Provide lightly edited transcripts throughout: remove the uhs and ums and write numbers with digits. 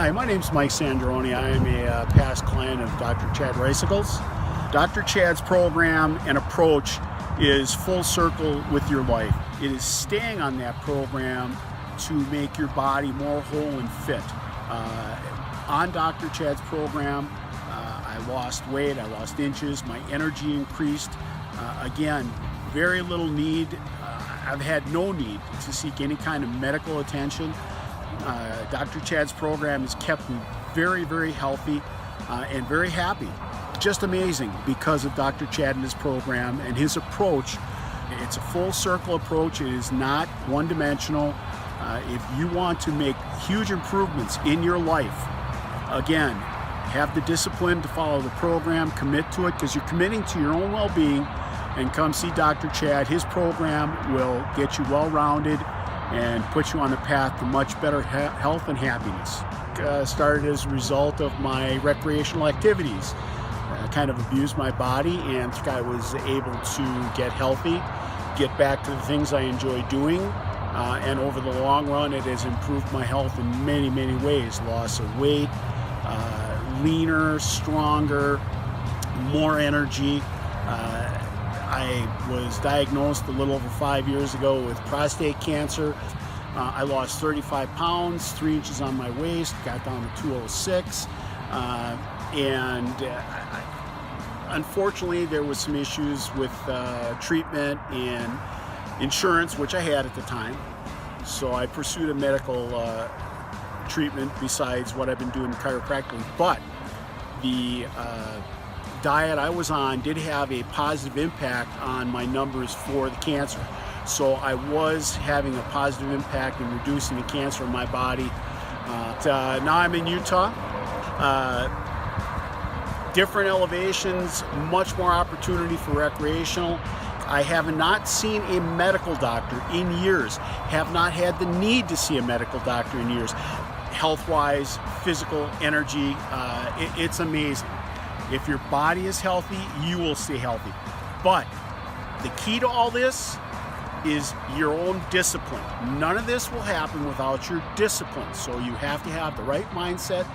Hi, my name's Mike Sandroni. I am a past client of Dr. Chad Reisicles. Dr. Chad's program and approach is full circle with your life. It is staying on that program to make your body more whole and fit. On Dr. Chad's program, I lost weight, I lost inches, my energy increased. Again, very little need. I've had no need to seek any kind of medical attention. Dr. Chad's program has kept me very, very healthy and very happy. Just amazing because of Dr. Chad and his program and his approach. It's a full circle approach. It is not one-dimensional. If you want to make huge improvements in your life, again, have the discipline to follow the program, commit to it because you're committing to your own well-being, and come see Dr. Chad. His program will get you well-rounded and put you on the path to much better health and happiness. Started as a result of my recreational activities. I kind of abused my body, and I was able to get healthy, get back to the things I enjoy doing, and over the long run it has improved my health in many, many ways. Loss of weight, leaner, stronger, more energy. I was diagnosed a little over 5 years ago with prostate cancer. I lost 35 pounds, 3 inches on my waist, got down to 206, unfortunately there was some issues with treatment and insurance, which I had at the time. So I pursued a medical treatment besides what I've been doing chiropractically. But the diet I was on did have a positive impact on my numbers for the cancer. So I was having a positive impact in reducing the cancer in my body. Now I'm in Utah. Different elevations, much more opportunity for recreational. I have not seen a medical doctor in years, have not had the need to see a medical doctor in years. Health-wise, physical, energy, it's amazing. If your body is healthy, you will stay healthy. But the key to all this is your own discipline. None of this will happen without your discipline. So you have to have the right mindset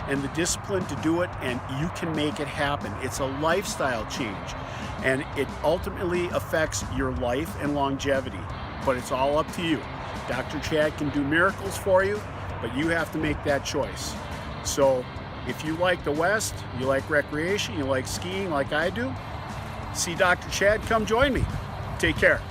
and the discipline to do it, and you can make it happen. It's a lifestyle change, and it ultimately affects your life and longevity, but it's all up to you. Dr. Chad can do miracles for you, but you have to make that choice. So if you like the West, you like recreation, you like skiing like I do, see Dr. Chad, come join me. Take care.